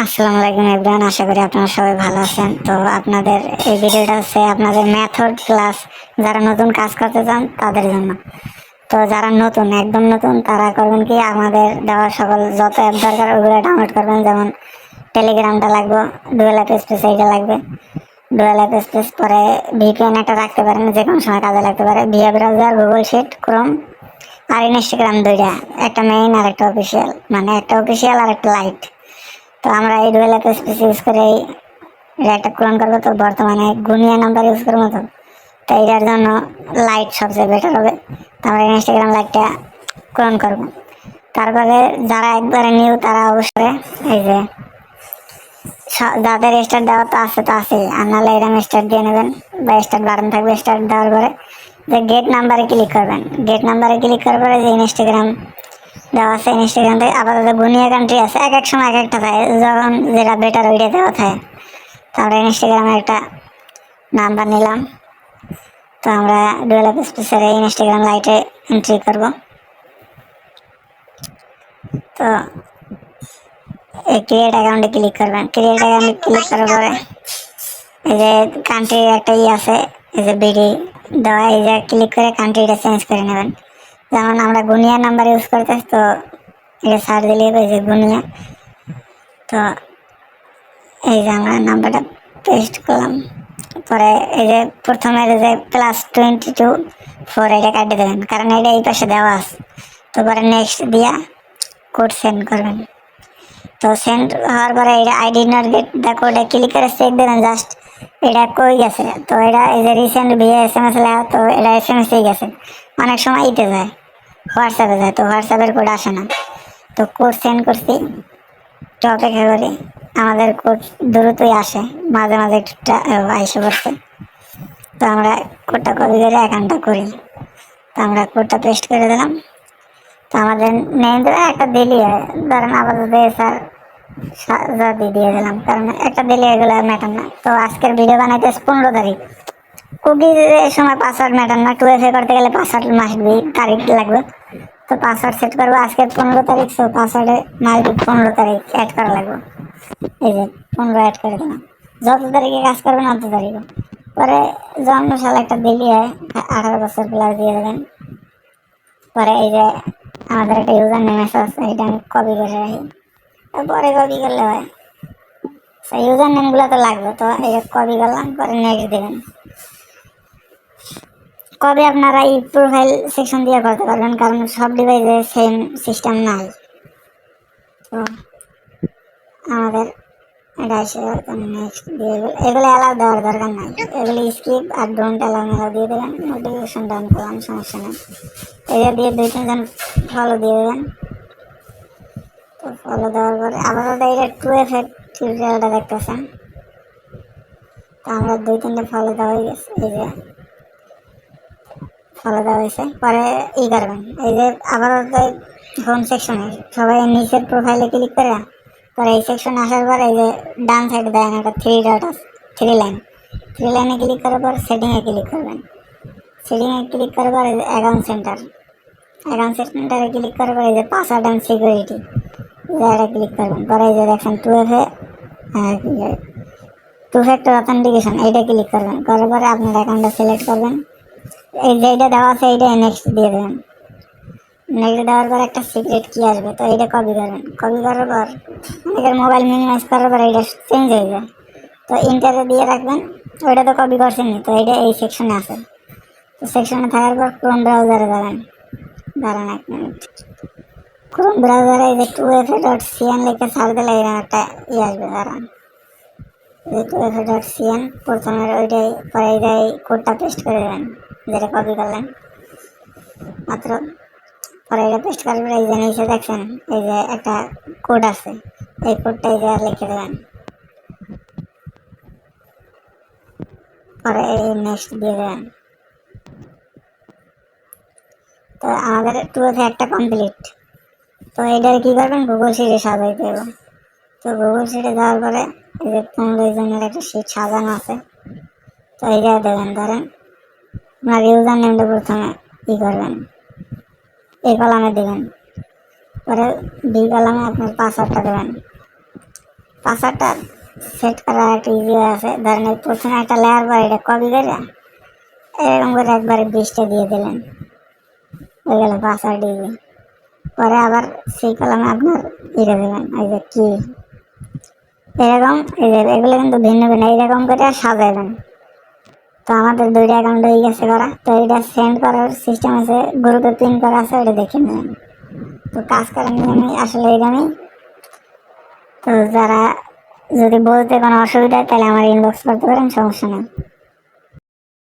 আসসালামু আলাইকুম এভরিওয়ান, আশা করি আপনারা সবাই ভালো আছেন। তো আপনাদের এই ভিডিওটা হচ্ছে আপনাদের মেথড ক্লাস, যারা নতুন কাজ করতে চান তাদের জন্য। তো যারা নতুন, একদম নতুন, তারা করবেন কি, আমাদের দেওয়া সকল যত অ্যাপ দরকার ওগুলো ডাউনলোড করবেন। যেমন টেলিগ্রামটা লাগবে, ডুয়েল অ্যাপ স্পেস এইটা লাগবে। ডুয়েল অ্যাপ স্পেস পরে ভিপিএন একটা রাখতে পারেন, যে কোনো সময় কাজে লাগতে পারে। Via browser, Google sheet, Chrome আর ইনস্টাগ্রাম, দুইটা, একটা মেইন আর একটা অফিসিয়াল, মানে একটা অফিসিয়াল আর একটা লাইট। তো আমরা এই ডুয়েল অ্যাপ স্পেস ইউজ করে এটা একটা ক্লোন করবো। তো বর্তমানে গুনিয়া নাম্বার ইউজ করবো। তো এইটার জন্য লাইট সবচেয়ে বেটার হবে। তো আমরা ইনস্টাগ্রাম লাইটটা ক্লোন করবো। তারপরে যারা একবারে নিউ তারা অবশ্যই এই যে যাদের স্টার্ট দেওয়া তো আছে তো আছে, আর নাহলে এরকম স্টার্ট দিয়ে নেবেন, বা স্টার্ট বাটন থাকবে। স্টার্ট দেওয়ার পরে যে গেট নাম্বারে ক্লিক করবেন। গেট নাম্বারে ক্লিক করার পরে যে ইনস্টাগ্রাম দেওয়া আছে, ইনস্টাগ্রাম থেকে আপাতত গুনিয়া কান্ট্রি আছে, এক এক সময় এক একটা থাকে, যখন যেটা বেটার ওইটা দেওয়া থাকে। তো আমরা ইনস্টাগ্রামে একটা নাম্বার নিলাম। তো আমরা ডুয়েল অ্যাপ স্পেসের ইনস্টাগ্রাম লাইটে এন্ট্রি করব। তো এই ক্রিয়েট অ্যাকাউন্টে ক্লিক করবেন। ক্রিয়েট অ্যাকাউন্টে ক্লিক করার পরে এই যে কান্ট্রির একটা আছে, এই যে বিডি দেওয়া, এই যে ক্লিক করে কান্ট্রিটা চেঞ্জ করে নেবেন। যেমন আমরা গুনিয়া নাম্বার ইউজ করতেছি, তো এটা সার্চ দিলে এই যে গুনিয়া। তো এই যে আমরা নাম্বারটা পেস্ট করলাম। পরে এই যে প্রথমের যে +22 4 এটা কাটে দেবেন, কারণ এটা এই পাশে দেওয়া আছে। তো পরে নেক্সট দিয়া কোড সেন্ড করবেন। তো সেন্ড হওয়ার পরে এটা আইডি নট গেট দ্য কোডে ক্লিক করে চেক দেবেন জাস্ট এটা কই গেছে। তো এটা এই যে রিসেন্ট ভিএ SMS লেখা, তো এটা SMS-এই গেছে। অনেক সময় ইতে যায়, হোয়াটসঅ্যাপে যায়, তো হোয়াটসঅ্যাপের কোড আসে না। তো কোড সেন্ড করছি, একটু অপেক্ষা করি, আমাদের কোড দ্রুতই আসে, মাঝে মাঝে একটু আইসে পড়ছে। তো আমরা কোডটা কপি করে অ্যাকাউন্টটা করি। তো আমরা কোডটা পেস্ট করে দিলাম। তো আমাদের নেম দেবে একটা দিলি হয়, ধরেন আপাতত স্যার সাজাদি দিয়ে দিলাম, কারণ একটা দিলে এগুলো ম্যাটার না। তো আজকের ভিডিও বানাইতে 15 তারিখ। কুকির সময় পাসওয়ার্ড ম্যাটার না, 2FA করতে গেলে পাসওয়ার্ড মাস্ট বি তারিখ লাগবে। তো পাসওয়ার্ড সেট করবো আজকের 15 তারিখ। তো পাসওয়ার্ডে মাস্ট বি 15 তারিখ অ্যাড করা লাগবে। এই যে 15 অ্যাড করে দিলাম। যত তারিখে কাজ করবেন অত তারিখে। পরে জন্মসাল একটা দিলি হয়, 18 বছর প্লাস দিয়ে দেবেন। পরে এই যে আমাদের একটা ইউজার নেম আছে, এটা আমি কপি করে রাখি, পরে কপি করলে হয়। ইউজার নেমগুলো তো লাগবে, তো এই কপি করলাম, পরে নেক্সট দেবেন। কবে আপনারা এই প্রোফাইল সেকশন দিয়ে করতে পারবেন, কারণ সব ডিভাইসে সেম সিস্টেম নাই। তো আমাদের এটা এসে নেক্সট দিয়ে এগুলো অ্যালাউ দেওয়ার দরকার নাই, এগুলো স্কিপ আর ডোন্ট অ্যালাউ দিয়ে দেবেন। নোটিফিকেশন ডাউন করলাম, সমস্যা নেই। এটা দিয়ে 2-3 জন ফলো দিয়ে দেবেন। তো ফলো দেওয়ার পরে আপাতত এটা 2FA টিউটোরিয়ালটা দেখতেছেন। তো আমরা 2-3টে ফলো দেওয়া হয়ে গেছে, এই যে ফলো দেওয়া হয়েছে। পরে করবেন, এই যে আপাতত হোম সেকশনে সবাই নিচের প্রোফাইলে ক্লিক করে, পরে এই সেকশনে আসার পর এই যে ডান সাইডে দেন একটা 3 ডট আছে, 3 লাইনে ক্লিক করার পর সেটিংয়ে ক্লিক করবেন। সেটিংয়ে ক্লিক করার পর এই যে অ্যাকাউন্ট সেন্টারে ক্লিক করার পর এই যে পাসওয়ার্ড অ্যান্ড সিকিউরিটি এটা ক্লিক করবেন। পরে এই যে দেখছেন 2FA 2 ফ্যাক্টর অথেন্টিকেশন, এইটা ক্লিক করবেন। করার পরে আপনার অ্যাকাউন্টটা সিলেক্ট করবেন। এই যে এইটা দেওয়া আছে এইটা নেক্সট দিয়ে দেবেন। নেক্সট দেওয়ার পর একটা সিক্রেট কি আসবে, তো এইটা কপি করবেন। কপি করার পর অনেকের মোবাইল মিনিমাইজ করার পর এইটা চেঞ্জ হয়ে যায়, তো ইন্টারে দিয়ে রাখবেন। ওইটা তো কপি করছেনই, তো এইটা এই সেকশনে আছে। তো সেকশনে থাকার পর ক্রোম ব্রাউজারে যাবেন। দাঁড়ান 1 মিনিট। ক্রোম ব্রাউজারে এই যে 2FA.cn লিখে সার্চ দিলে এরকম একটা আসবে। দাঁড়ান, 2FA.cn প্রথমের ওইটাই, পরে এইটাই কোডটা পেস্ট করে দেবেন যেটা কপি করলেন মাত্র। পরে এটা পেস্ট করার পরে এই যে নিচে দেখছেন এই যে একটা কোড আছে, এই কোডটা এই জায়গায় লিখে দেবেন। পরে এই নেক্সট দিয়ে দেবেন। তো আমাদের 2FA একটা কমপ্লিট। তো এইটার কি করবেন, গুগল শিটে সাজাইতে হবে। তো গুগল শিটে যাওয়ার পরে এই যে 15 জনের একটা শিট সাজানো আছে, তো এইটা দেবেন। ধরেন আপনার ইউজার নেমটা প্রথমে করবেন, এই কলামে দেবেন। পরে বি কলামে আপনার পাসওয়ার্ডটা দেবেন। পাসওয়ার্ডটা সেট করার একটা ইজি আছে। ধরেন এই প্রথমে একটা লেয়ার পর এটা কপি করে এরকম করে একবারে 20টা দিয়ে দিলেন, হয়ে গেল পাসওয়ার্ড ইজি। পরে আবার সেই কলমে আপনার ইয়ে দেবেন, এই যে কি এরকম, এই যে এগুলো কিন্তু ভিন্ন ভিন্ন এইরকম করে সাজাইবেন। তো আমাদের 2টা অ্যাকাউন্ট হয়ে গেছে করা। তো এটা সেন্ড করার সিস্টেম আছে, গ্রুপে পিন করা আছে, ওটা দেখে নেবেন। তো কাজ করার নিয়মই আসলে এইরকমই। তো যারা যদি বলতে কোনো অসুবিধা হয় তাহলে আমার ইনবক্স করতে পারেন, সমস্যা নেই।